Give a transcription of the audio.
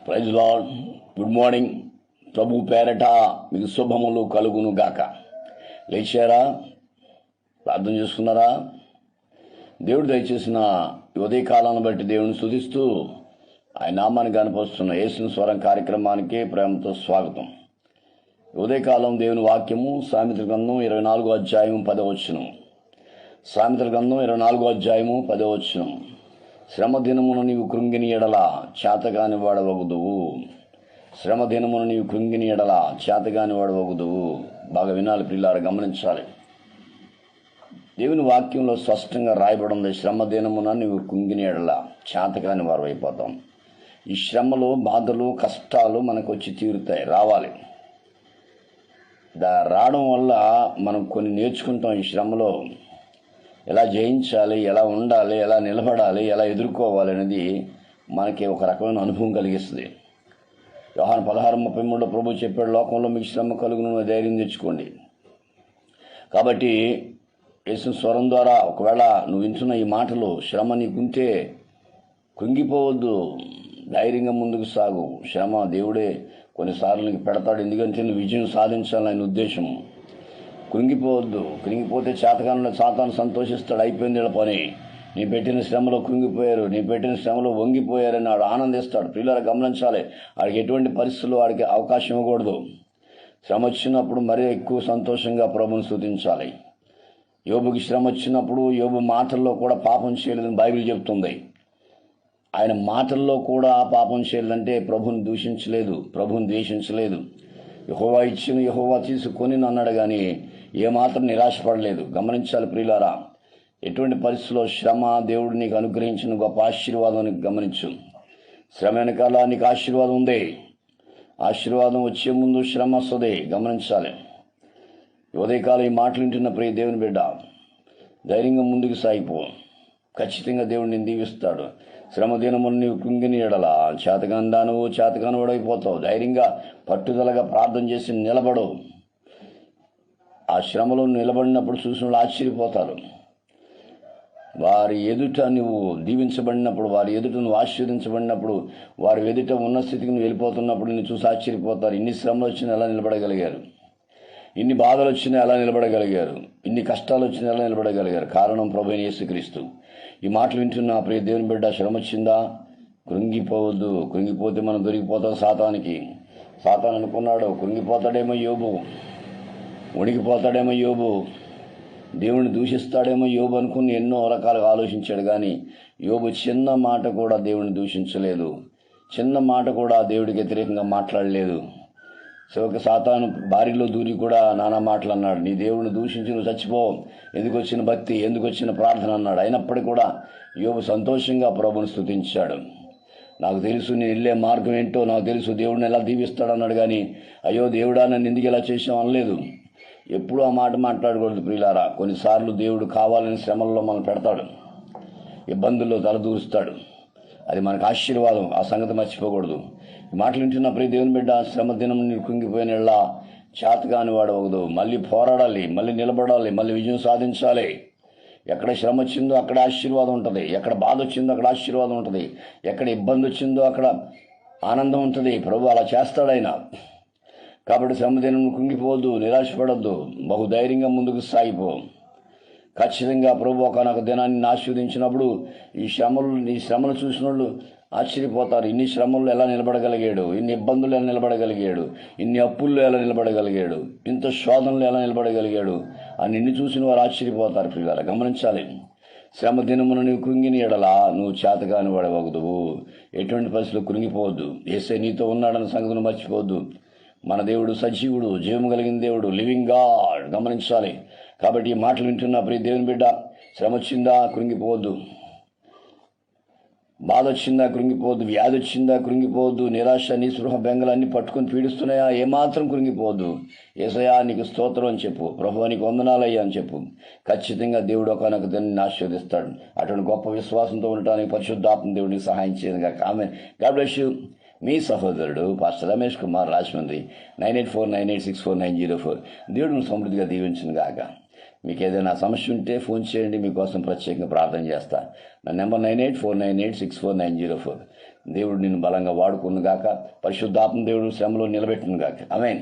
Praise lord. Good morning. ప్రభు పేరట మీకు శుభములు కలుగును గాక. లేచారా? ప్రార్థన చేసుకున్నారా? దేవుడు దయచేసిన ఉదయకాలాన్ని బట్టి దేవుని స్తుతిస్తూ ఆయన నామాన్ని కనపరుస్తున్న యేసుని స్వరం కార్యక్రమానికి ప్రేమతో స్వాగతం. ఉదయకాలం దేవుని వాక్యము సామెతల గ్రంథం 24వ అధ్యాయం 10వ వచనం. సామెతల గ్రంథం 24వ అధ్యాయము 10వ వచనం. శ్రమ దినమున నీవు కృంగిని ఎడల చేతగాని వాడవగుదువు. శ్రమ దినమున నీవు కృంగిని ఎడల చేతగాని వాడవగుదువు. బాగా వినాలి ప్రియులారా, గమనించాలి. దేవుని వాక్యంలో స్పష్టంగా రాయబడి ఉంది, శ్రమ దినమున నీవు కృంగిని ఎడల చేతగాని వారు అయిపోతాం. ఈ శ్రమలు, బాధలు, కష్టాలు మనకు వచ్చి తీరుతాయి, రావాలి. రావడం వల్ల మనం కొన్ని నేర్చుకుంటాం. ఈ శ్రమలో ఎలా జయించాలి, ఎలా ఉండాలి, ఎలా నిలబడాలి, ఎలా ఎదుర్కోవాలి అనేది మనకి ఒక రకమైన అనుభవం కలిగిస్తుంది. యోహాను 16:33 ప్రభు చెప్పాడు, లోకంలో మీకు శ్రమ కలుగును, ధైర్యం తెచ్చుకోండి. కాబట్టి యేసు స్వరం ద్వారా ఒకవేళ నువ్వు వింటున్న ఈ మాటలు శ్రమ నీకుంటే కృంగిపోవద్దు, ధైర్యంగా ముందుకు సాగు. శ్రమ దేవుడే కొన్నిసార్లు నీకు పెడతాడు, ఎందుకంటే నువ్వు విజయం సాధించాలని ఆయన ఉద్దేశం. కృంగిపోవద్దు. కృంగిపోతే చేతకాలంలో సాతాను సంతోషిస్తాడు, అయిపోయింది వీళ్ళ పని, నీ పెట్టిన శ్రమలో కృంగిపోయారు, నీ పెట్టిన శ్రమలో వంగిపోయారని వాడు ఆనందిస్తాడు. పిల్లలు గమనించాలి, వాడికి ఎటువంటి పరిస్థితుల్లో వాడికి అవకాశం ఇవ్వకూడదు. శ్రమ వచ్చినప్పుడు మరీ ఎక్కువ సంతోషంగా ప్రభుని స్తుతించాలి. యోబుకి శ్రమ వచ్చినప్పుడు యోబు మాటల్లో కూడా పాపం చేయలేదని బైబిల్ చెప్తుంది. ఆయన మాటల్లో కూడా పాపం చేయలేదంటే ప్రభుని దూషించలేదు, ప్రభుని ద్వేషించలేదు. యెహోవా ఇచ్చిన యెహోవా తీసుకొని అన్నాడు కానీ ఏమాత్రం నిరాశపడలేదు. గమనించాలి ప్రియులారా, ఎటువంటి పరిస్థితుల్లో శ్రమ దేవుడు నీకు అనుగ్రహించిన గొప్ప ఆశీర్వాదం గమనించు. శ్రమ వెనకాల నీకు ఆశీర్వాదం ఉంది. ఆశీర్వాదం వచ్చే ముందు శ్రమ వస్తుంది, గమనించాలి. ఉదయకాలం ఈ మాటలు వింటున్న ప్రియ దేవుని బిడ్డ, ధైర్యంగా ముందుకు సాగిపో. ఖచ్చితంగా దేవుడు నిన్ను దీవిస్తాడు. శ్రమ దినమును నీవు కృంగిని ఎడల చేతగాని దానవు, చేతగాని వాడైపోతావు. ధైర్యంగా పట్టుదలగా ప్రార్థన చేసి నిలబడు. ఆ శ్రమలో నిలబడినప్పుడు చూసిన వాళ్ళు ఆశ్చర్యపోతారు. వారి ఎదుట నువ్వు దీవించబడినప్పుడు, వారి ఎదుట నువ్వు ఆశీర్వదించబడినప్పుడు, వారి ఎదుట ఉన్న స్థితికి నువ్వు వెళ్ళిపోతున్నప్పుడు నిన్ను చూసి ఆశ్చర్యపోతారు. ఇన్ని శ్రమలు వచ్చినా ఎలా నిలబడగలిగారు, ఇన్ని బాధలు వచ్చినా ఎలా నిలబడగలిగారు, ఇన్ని కష్టాలు వచ్చినా ఎలా నిలబడగలిగారు. కారణం ప్రభువైన యేసుక్రీస్తు. ఈ మాటలు వింటున్న ప్రియ దేవుని బిడ్డ, శ్రమ వచ్చిందా కృంగిపోవద్దు. కృంగిపోతే మనం దొరికిపోతాం సాతానికి. సాతాను అనుకున్నాడు కృంగిపోతాడేమో యోబు, వణికిపోతాడేమో యోబు, దేవుడిని దూషిస్తాడేమో యోబు అనుకుని ఎన్నో రకాలుగా ఆలోచించాడు. కానీ యోబు చిన్న మాట కూడా దేవుడిని దూషించలేదు, చిన్న మాట కూడా దేవుడికి వ్యతిరేకంగా మాట్లాడలేదు. సాతాను భార్యలో దూరి కూడా నానా మాటలు అన్నాడు. నీ దేవుడిని దూషించి నువ్వు చచ్చిపో, ఎందుకు వచ్చిన భక్తి, ఎందుకు వచ్చిన ప్రార్థన అన్నాడు. అయినప్పటికీ కూడా యోబు సంతోషంగా ప్రభుని స్తుతించాడు. నాకు తెలుసు నేను వెళ్ళే మార్గం ఏంటో, నాకు తెలుసు దేవుడిని ఎలా దీవిస్తాడు అన్నాడు. కానీ అయ్యో దేవుడా నన్ను ఎందుకు ఇలా చేసాం అనలేదు. ఎప్పుడూ ఆ మాట మాట్లాడకూడదు ప్రియులారా. కొన్నిసార్లు దేవుడు కావాలని శ్రమల్లో మనం పెడతాడు, ఇబ్బందుల్లో తలదూరుస్తాడు. అది మనకు ఆశీర్వాదం, ఆ సంగతి మర్చిపోకూడదు. ఈ మాటలు వింటున్న ప్రియ దేవుని బిడ్డ, శ్రమ దినం నీకు కృంగిపోయిన ఎడల చేతగాని వాడవద్దు. మళ్ళీ పోరాడాలి, మళ్ళీ నిలబడాలి, మళ్ళీ విజయం సాధించాలి. ఎక్కడ శ్రమ వచ్చిందో అక్కడ ఆశీర్వాదం ఉంటుంది, ఎక్కడ బాధ వచ్చిందో అక్కడ ఆశీర్వాదం ఉంటుంది, ఎక్కడ ఇబ్బంది వచ్చిందో అక్కడ ఆనందం ఉంటుంది. ప్రభు అలా చేస్తాడు ఆయన. కాబట్టి శ్రమ దినం కృంగిపోవద్దు, నిరాశపడద్దు, బహుధైర్యంగా ముందుకు సాగిపో. ఖచ్చితంగా ప్రభు ఒకనొక దినాన్ని ఆశీర్వదించినప్పుడు ఈ శ్రమలు చూసిన వాళ్ళు ఆశ్చర్యపోతారు. ఇన్ని శ్రమల్లో ఎలా నిలబడగలిగాడు, ఇన్ని ఇబ్బందులు ఎలా నిలబడగలిగాడు, ఇన్ని అప్పుల్లో ఎలా నిలబడగలిగాడు, ఇంత శోధనలు ఎలా నిలబడగలిగాడు అని నిన్ను చూసిన వారు ఆశ్చర్యపోతారు. పిల్లలు గమనించాలి, శ్రమ దినమున నీవు కృంగిని ఎడల నువ్వు చేతగాని వాడవద్దు. ఎటువంటి పరిస్థితుల్లో కృంగిపోవద్దు. యేసే నీతో ఉన్నాడన్న సంగతిని మర్చిపోవద్దు. మన దేవుడు సజీవుడు, జీవం కలిగిన దేవుడు, లివింగ్ గాడ్. గమనించాలి. కాబట్టి ఈ మాటలు వింటున్న ప్రియ దేవుని బిడ్డ, శ్రమ వచ్చిందా కృంగిపోవద్దు, బాధ వచ్చిందా కృంగిపోవద్దు, వ్యాధి వచ్చిందా కృంగిపోవద్దు, నిరాశ, నిస్పృహ, బెంగలు అన్ని పట్టుకొని పీడిస్తున్నాయా ఏమాత్రం కృంగిపోవద్దు. యేసయ్యా నీకు స్తోత్రం అని చెప్పు, ప్రభువా నీకు వందనాలయ్యా అని చెప్పు. ఖచ్చితంగా దేవుడు ఒకనొక దాన్ని ఆశీర్వదిస్తాడు. అటువంటి గొప్ప విశ్వాసంతో ఉండటానికి పరిశుద్ధాత్మ దేవుడికి సహాయం చేయదుగా. ఆమేన్. God bless you. మీ సహోదరుడు పాస్టర్ రమేష్ కుమార్, రాజమండ్రి. 9849864904. దేవుడిని సమృద్ధిగా దీవించును గాక. మీకు ఏదైనా సమస్య ఉంటే ఫోన్ చేయండి, మీకోసం ప్రత్యేకంగా ప్రార్థన చేస్తా. నా నెంబర్ 9849864904. దేవుడు నిన్ను బలంగా వాడుకును గాక. పరిశుద్ధాత్మ దేవుడు శ్రమలో నిలబెట్టును గాక. ఆమేన్.